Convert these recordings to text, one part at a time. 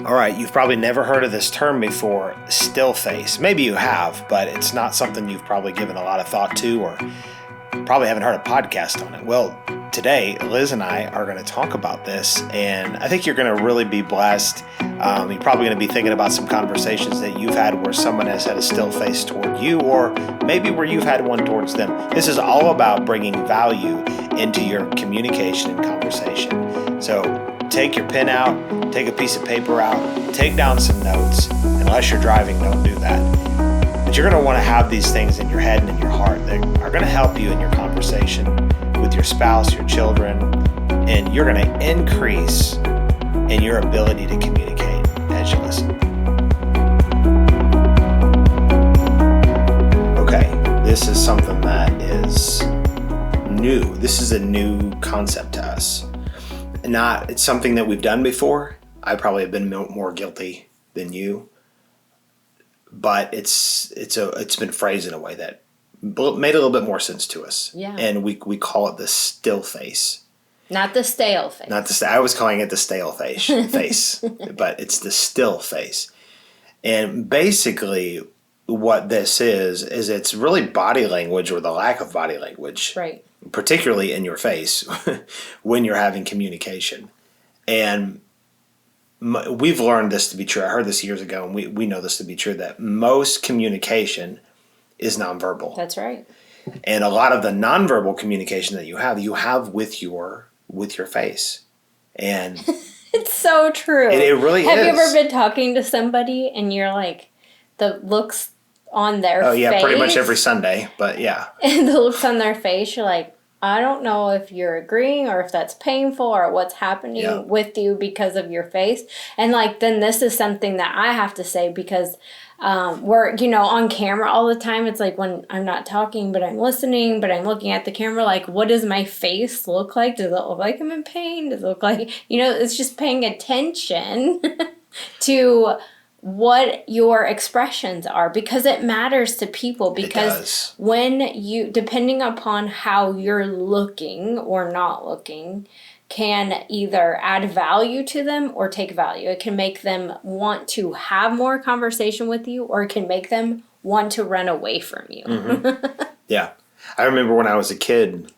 All right, you've probably never heard of this term before, still face. Maybe you have, but it's not something you've probably given a lot of thought to or probably haven't heard a podcast on it. Well, today, Liz and I are going to talk about this, and I think you're going to really be blessed. You're probably going to be thinking about some conversations that you've had where someone has had a still face toward you, or maybe where you've had one towards them. This is all about bringing value into your communication and conversation. So take your pen out, take a piece of paper out, take down some notes. Unless you're driving, don't do that. But you're going to want to have these things in your head and in your heart that are going to help you in your conversation with your spouse, your children, and you're going to increase in your ability to communicate as you listen. Okay, this is something that is new. This is a new concept to us. It's something that we've done before. I probably have been more guilty than you. But it's been phrased in a way that made a little bit more sense to us. Yeah. And we call it the still face. Not the stale face. I was calling it the stale face, but it's the still face. And basically what this is it's really body language or the lack of body language. Right. Particularly in your face when you're having communication. And we've learned this to be true. I heard this years ago, and we know this to be true, that most communication is nonverbal. That's right. And a lot of the nonverbal communication that you have with your face. And it's so true. It really is. Have you ever been talking to somebody and you're like, the looks on their face? Oh, yeah, pretty much every Sunday, but yeah. And the looks on their face, you're like, I don't know if you're agreeing or if that's painful or what's happening with you because of your face. And then this is something that I have to say because we're, on camera all the time. It's like when I'm not talking, but I'm listening, but I'm looking at the camera, what does my face look like? Does it look like I'm in pain? Does it look like, it's just paying attention to what your expressions are, because it matters to people, because when you, depending upon how you're looking or not looking, can either add value to them or take value. It can make them want to have more conversation with you, or it can make them want to run away from you. Mm-hmm. Yeah. I remember when I was a kid,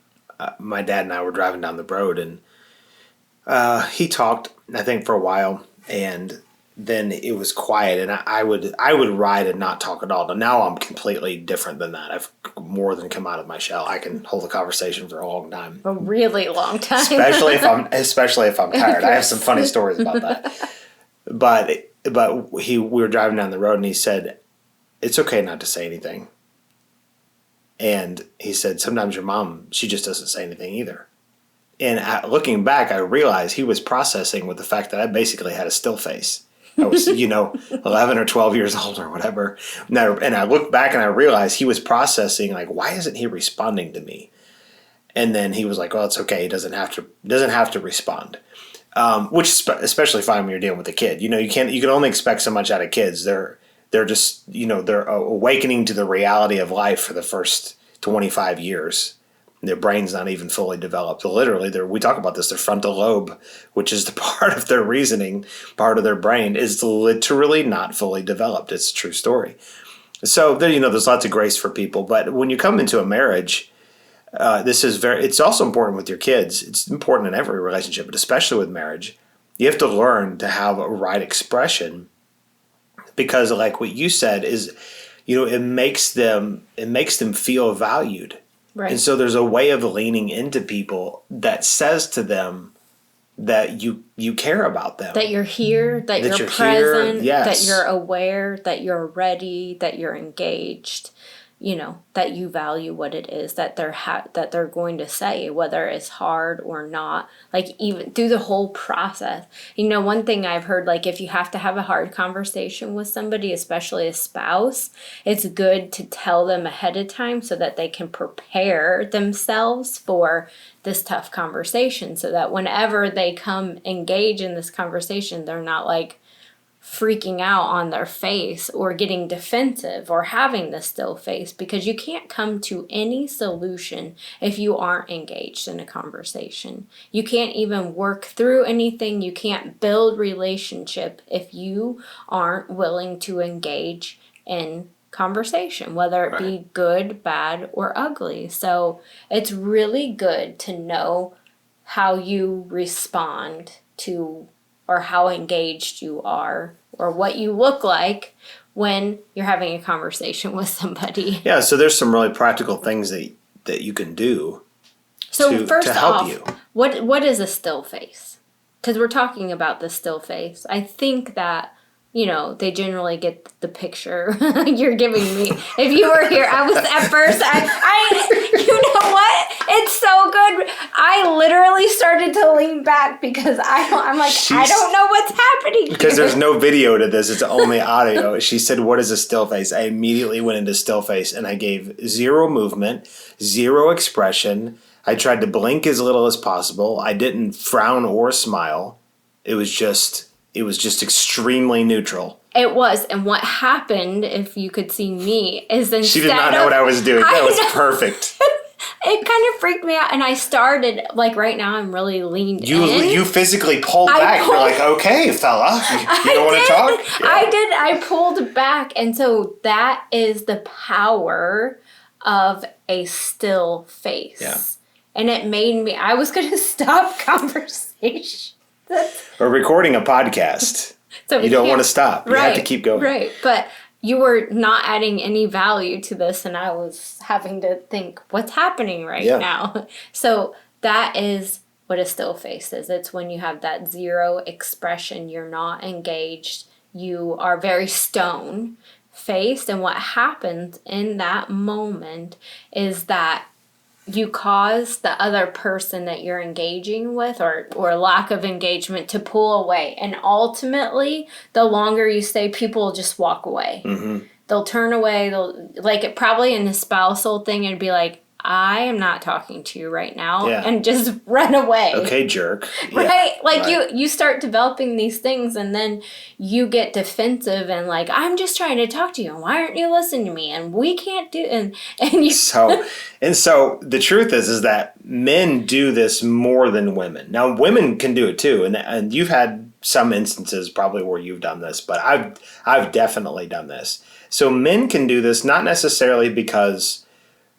my dad and I were driving down the road, and he talked, I think, for a while, and then it was quiet, and I would ride and not talk at all. Now I'm completely different than that. I've more than come out of my shell. I can hold a conversation for a long time. A really long time. especially if I'm tired. I have some funny stories about that. But we were driving down the road, and he said, "It's okay not to say anything." And he said, "Sometimes your mom, she just doesn't say anything either." And looking back, I realized he was processing with the fact that I basically had a still face. I was, 11 or 12 years old or whatever. And I looked back and I realized he was processing, why isn't he responding to me? And then he was like, well, it's okay. He doesn't have to respond. Which is especially fine when you're dealing with a kid. You can only expect so much out of kids. They're just, they're awakening to the reality of life for the first 25 years. Their brain's not even fully developed. Literally, we talk about this, their frontal lobe, which is the part of their reasoning, part of their brain, is literally not fully developed. It's a true story. So, there's lots of grace for people. But when you come into a marriage, it's also important with your kids. It's important in every relationship, but especially with marriage. You have to learn to have a right expression, because like what you said is, it makes them feel valued. Right. And so there's a way of leaning into people that says to them that you care about them. That you're here, that you're present, that you're aware, that you're ready, that you're engaged, that you value what it is that they're going to say, whether it's hard or not, even through the whole process. One thing I've heard, if you have to have a hard conversation with somebody, especially a spouse, it's good to tell them ahead of time so that they can prepare themselves for this tough conversation, so that whenever they come engage in this conversation, they're not like, freaking out on their face or getting defensive or having the still face, because you can't come to any solution if you aren't engaged in a conversation. You can't even work through anything. You can't build relationship if you aren't willing to engage in conversation, whether it be good, bad, or ugly. So it's really good to know how you respond to, or how engaged you are, or what you look like when you're having a conversation with somebody. Yeah, so there's some really practical things that you can do to help you. What is a still face? Because we're talking about the still face. I think that, they generally get the picture you're giving me. If you were here, I was at first, you know what? It's so good. I literally started to lean back because I'm like, I don't know what's happening here. Because there's no video to this, it's only audio. She said, what is a still face? I immediately went into still face and I gave 0 movement, 0 expression. I tried to blink as little as possible. I didn't frown or smile. It was just extremely neutral. It was. And what happened, if you could see me, is instead she did not know what I was doing. That was perfect. It kind of freaked me out. And I started, like right now, I'm really leaned in. You physically pulled back. You're like, okay, fella. You don't want to talk? Yeah. I did. I pulled back. And so that is the power of a still face. Yeah. And it made me, I was going to stop conversation. We're recording a podcast. So you don't want to stop. You have to keep going. Right. But you were not adding any value to this, and I was having to think, what's happening right now? So that is what a still face is. It's when you have that 0 expression, you're not engaged, you are very stone faced, and what happens in that moment is that you cause the other person that you're engaging with, or lack of engagement, to pull away. And ultimately, the longer you stay, people will just walk away. Mm-hmm. They'll turn away. It probably in a spousal thing, it'd be like, I am not talking to you right now, and just run away. Okay, jerk. Right? You start developing these things, and then you get defensive and like, I'm just trying to talk to you, and why aren't you listening to me? And we can't do, and you. So the truth is that men do this more than women. Now, women can do it too, and you've had some instances probably where you've done this, but I've definitely done this. So men can do this not necessarily because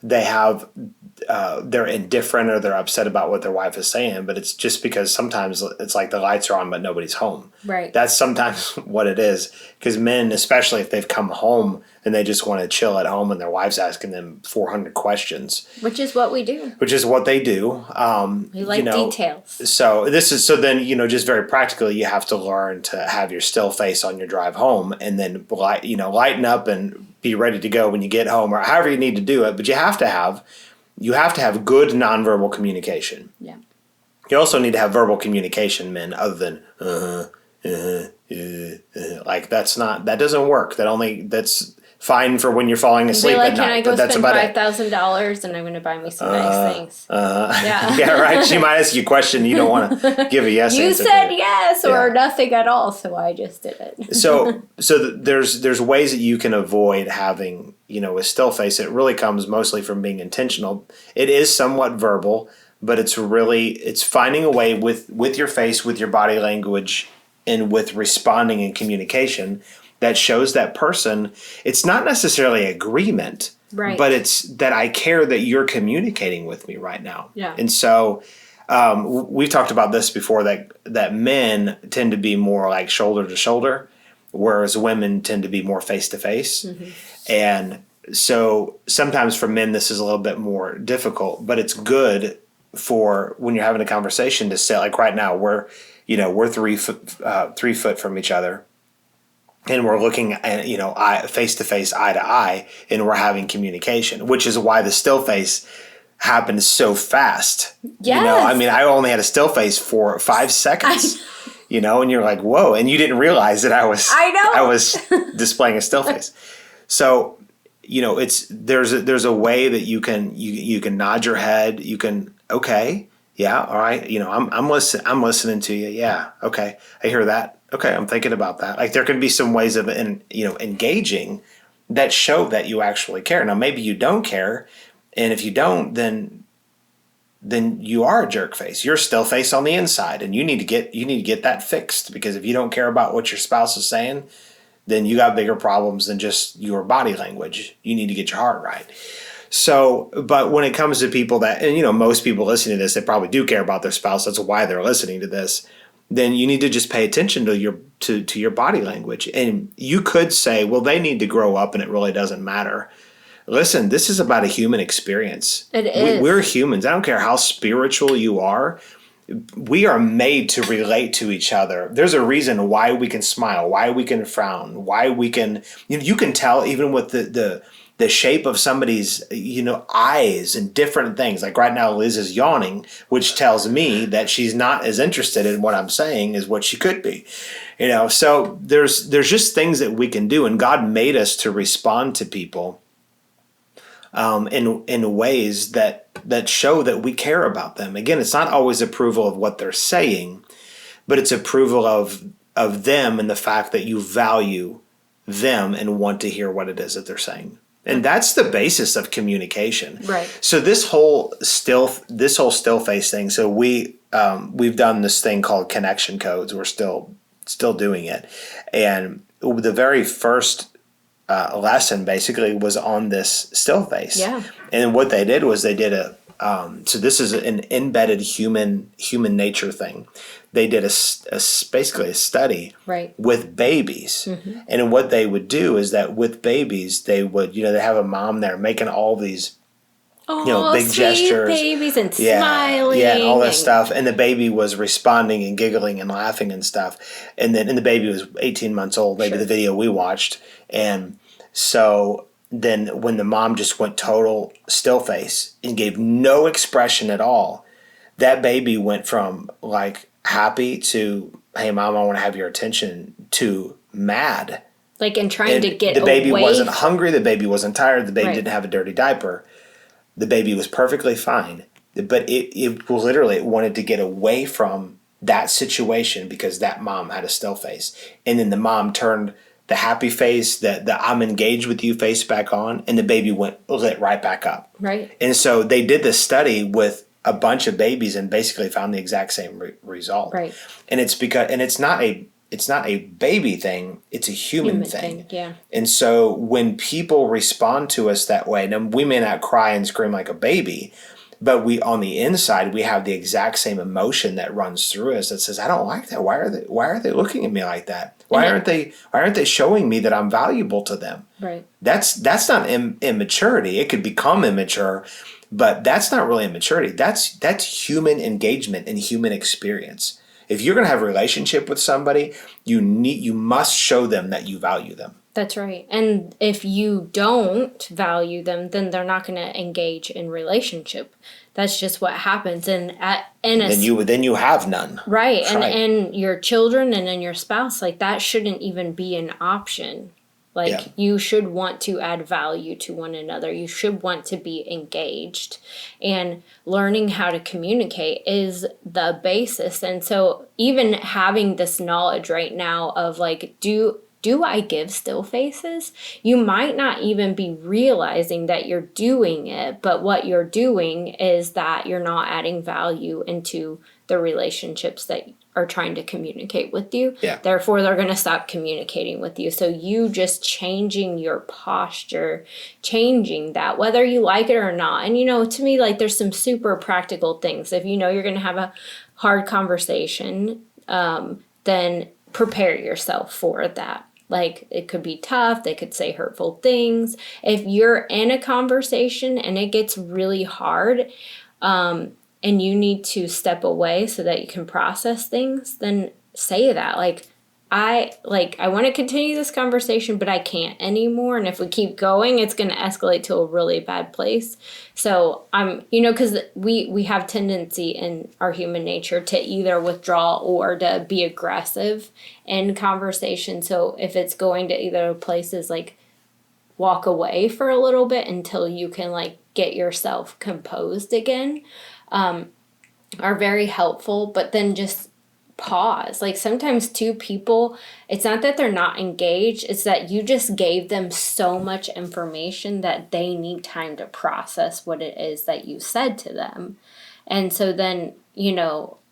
they're indifferent or they're upset about what their wife is saying, but it's just because sometimes it's like the lights are on but nobody's home. Right. That's sometimes what it is, because men, especially if they've come home and they just want to chill at home and their wife's asking them 400 questions. Which is what we do. Which is what they do. We like details. So then, just very practically, you have to learn to have your still face on your drive home, and then lighten up and be ready to go when you get home, or however you need to do it. But you have to have good nonverbal communication. Yeah. You also need to have verbal communication, men, other than like that doesn't work. That's fine for when you're falling asleep at night. Can I go spend $5,000 and I'm going to buy me some nice things? Yeah. Yeah, right. She might ask you a question you don't want to give a yes answer. You said yes or nothing at all, so I just did it. So there's ways that you can avoid having, a still face. It really comes mostly from being intentional. It is somewhat verbal, but it's finding a way with your face, with your body language, and with responding in communication that shows that person, it's not necessarily agreement, right, but it's that I care that you're communicating with me right now. Yeah. And so we've talked about this before, that men tend to be more like shoulder to shoulder, whereas women tend to be more face to face. And so sometimes for men, this is a little bit more difficult, but it's good for when you're having a conversation to say, like right now, we're 3 foot from each other. And we're looking at, face to face, eye to eye, and we're having communication, which is why the still face happened so fast. Yes. I only had a still face for 5 seconds, and you're like, whoa. And you didn't realize that I was displaying a still face. So, there's a way that you can nod your head. You can, okay, yeah, all right. I'm listening to you. Yeah. Okay. I hear that. Okay, I'm thinking about that. Like there can be some ways of engaging that show that you actually care. Now maybe you don't care, and if you don't, then you are a jerk face. You're still face on the inside, and you need to get that fixed, because if you don't care about what your spouse is saying, then you got bigger problems than just your body language. You need to get your heart right. So, but when it comes to people that, and most people listening to this, they probably do care about their spouse. That's why they're listening to this. Then you need to just pay attention to your body language. And you could say, well, they need to grow up and it really doesn't matter. Listen, this is about a human experience. It is. We're humans. I don't care how spiritual you are. We are made to relate to each other. There's a reason why we can smile, why we can frown, why we can, you can tell even with the shape of somebody's, eyes and different things. Like right now, Liz is yawning, which tells me that she's not as interested in what I'm saying as what she could be. So there's just things that we can do, and God made us to respond to people in ways that show that we care about them. Again, it's not always approval of what they're saying, but it's approval of them and the fact that you value them and want to hear what it is that they're saying. And that's the basis of communication. Right. So this whole still face thing. So we've done this thing called connection codes. We're still doing it, and the very first lesson basically was on this still face. Yeah. And what they did was they did so this is an embedded human nature thing. They did basically a study right. with babies. Mm-hmm. And what they would do is that with babies, they would, they have a mom there making all these, big sweet gestures. Babies and smiling. Yeah, and all that stuff. And the baby was responding and giggling and laughing and stuff. And the baby was 18 months old, maybe the video we watched. And so then when the mom just went total still face and gave no expression at all, that baby went from like happy to, hey mom, I want to have your attention, to mad. Like and trying to get the baby away. wasn't hungry, the baby wasn't tired, the baby Right. didn't have a dirty diaper. The baby was perfectly fine. But it literally wanted to get away from that situation because that mom had a still face. And then the mom turned the happy face, the I'm engaged with you face back on, and the baby lit right back up. Right. And so they did this study with a bunch of babies and basically found the exact same result. Right. And it's because, and it's not a baby thing, it's a human thing. Yeah. And so when people respond to us that way, now we may not cry and scream like a baby, but we on the inside we have the exact same emotion that runs through us that says, I don't like that. Why are they looking at me like that? Why aren't they showing me that I'm valuable to them? Right. That's not immaturity. It could become immature, but that's not really immaturity. That's human engagement and human experience. If you're going to have a relationship with somebody, you must show them that you value them. That's right. And if you don't value them, then they're not going to engage in relationship. That's just what happens. And then you have none. Right. That's right. And your children and then your spouse, like that shouldn't even be an option. Like you should want to add value to one another. You should want to be engaged, and learning how to communicate is the basis. And so even having this knowledge right now of like, do I give still faces? You might not even be realizing that you're doing it, but what you're doing is that you're not adding value into the relationships that are trying to communicate with you. Yeah. Therefore, they're going to stop communicating with you. So you just changing your posture, changing that, whether you like it or not. And, to me, like there's some super practical things. If you're going to have a hard conversation, then prepare yourself for that. Like it could be tough. They could say hurtful things. If you're in a conversation and it gets really hard, and you need to step away so that you can process things, then say that. I want to continue this conversation, but I can't anymore. And if we keep going, it's going to escalate to a really bad place. So because we have tendency in our human nature to either withdraw or to be aggressive in conversation. So if it's going to either places like walk away for a little bit until you can like get yourself composed again, are very helpful. But then just pause. Like sometimes two people, it's not that they're not engaged, it's that you just gave them so much information that they need time to process what it is that you said to them. And so then,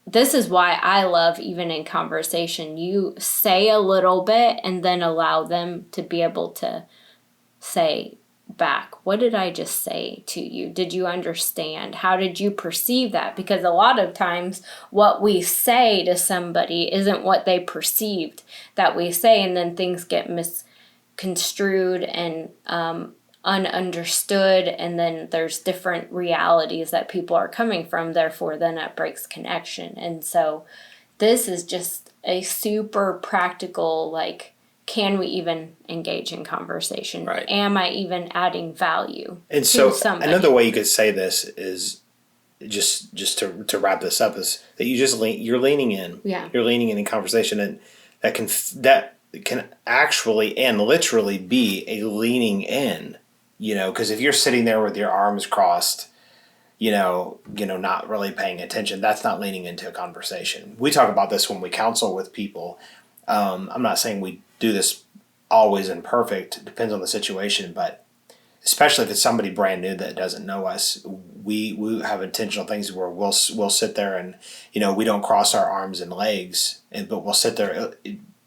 this is why I love, even in conversation, you say a little bit and then allow them to be able to say back, what did I just say to you? Did you understand? How did you perceive that? Because a lot of times what we say to somebody isn't what they perceived that we say, and then things get misconstrued and ununderstood, and then there's different realities that people are coming from, therefore then that breaks connection. And so this is just a super practical, like, can we even engage in conversation? Right. Am I even adding value and to so somebody? Another way you could say this is just to wrap this up is that you're leaning in. Yeah. You're leaning in conversation, and that can actually and literally be a leaning in. Because if you're sitting there with your arms crossed, not really paying attention, that's not leaning into a conversation. We talk about this when we counsel with people. I'm not saying we do this always and perfect. It depends on the situation, but especially if it's somebody brand new that doesn't know us, we have intentional things where we'll sit there and, we don't cross our arms and legs, but we'll sit there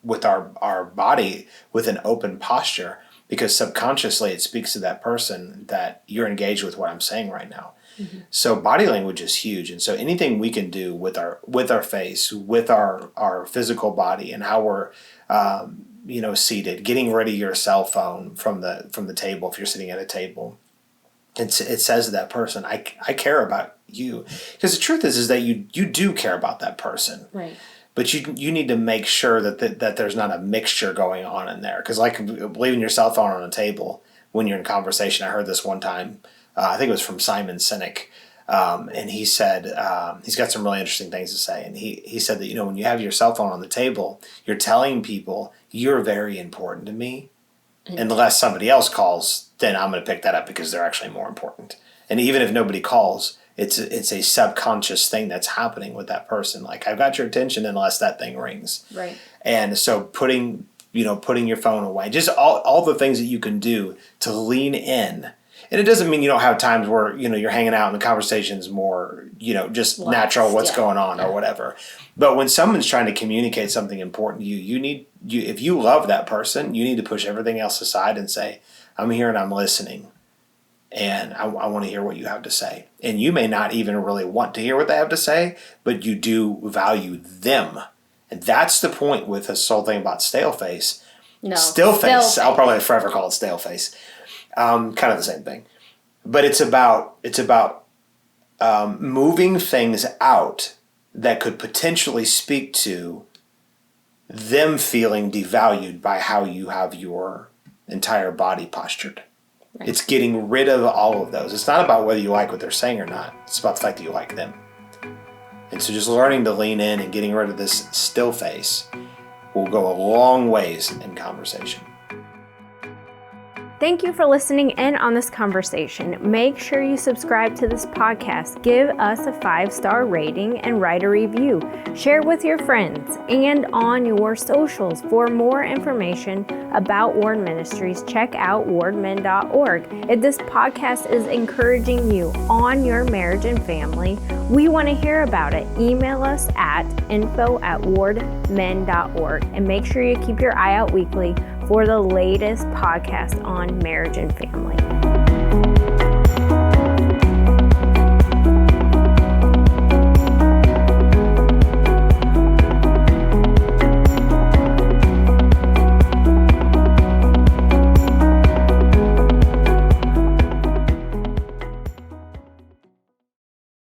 with our body with an open posture, because subconsciously it speaks to that person that you're engaged with what I'm saying right now. Mm-hmm. So body language is huge. And so anything we can do with our face, with our physical body, and how we're seated, getting rid of your cell phone from the table if you're sitting at a table, it says to that person, I care about you. Because the truth is that you do care about that person. Right. But you need to make sure that there's not a mixture going on in there. Because like leaving your cell phone on a table when you're in conversation, I heard this one time, I think it was from Simon Sinek, and he said, he's got some really interesting things to say. And he said that, when you have your cell phone on the table, you're telling people you're very important to me. Mm-hmm. Unless somebody else calls, then I'm going to pick that up because they're actually more important. And even if nobody calls, it's a subconscious thing that's happening with that person. Like, I've got your attention unless that thing rings. Right. And so putting your phone away, just all the things that you can do to lean in. And it doesn't mean you don't have times where, you're hanging out and the conversation's more, just natural, what's going on or whatever. But when someone's trying to communicate something important to you, if you love that person, you need to push everything else aside and say, I'm here and I'm listening. And I want to hear what you have to say. And you may not even really want to hear what they have to say, but you do value them. And that's the point with this whole thing about stale face. No. Still face. I'll probably forever call it stale face. Kind of the same thing. But it's about moving things out that could potentially speak to them feeling devalued by how you have your entire body postured. Right. It's getting rid of all of those. It's not about whether you like what they're saying or not. It's about the fact that you like them. And so just learning to lean in and getting rid of this still face will go a long ways in conversation. Thank you for listening in on this conversation. Make sure you subscribe to this podcast, give us a 5-star rating, and write a review. Share with your friends and on your socials. For more information about Ward Ministries, check out wardmen.org. If this podcast is encouraging you on your marriage and family, we want to hear about it. Email us at info@wardmen.org, and make sure you keep your eye out weekly for the latest podcast on marriage and family.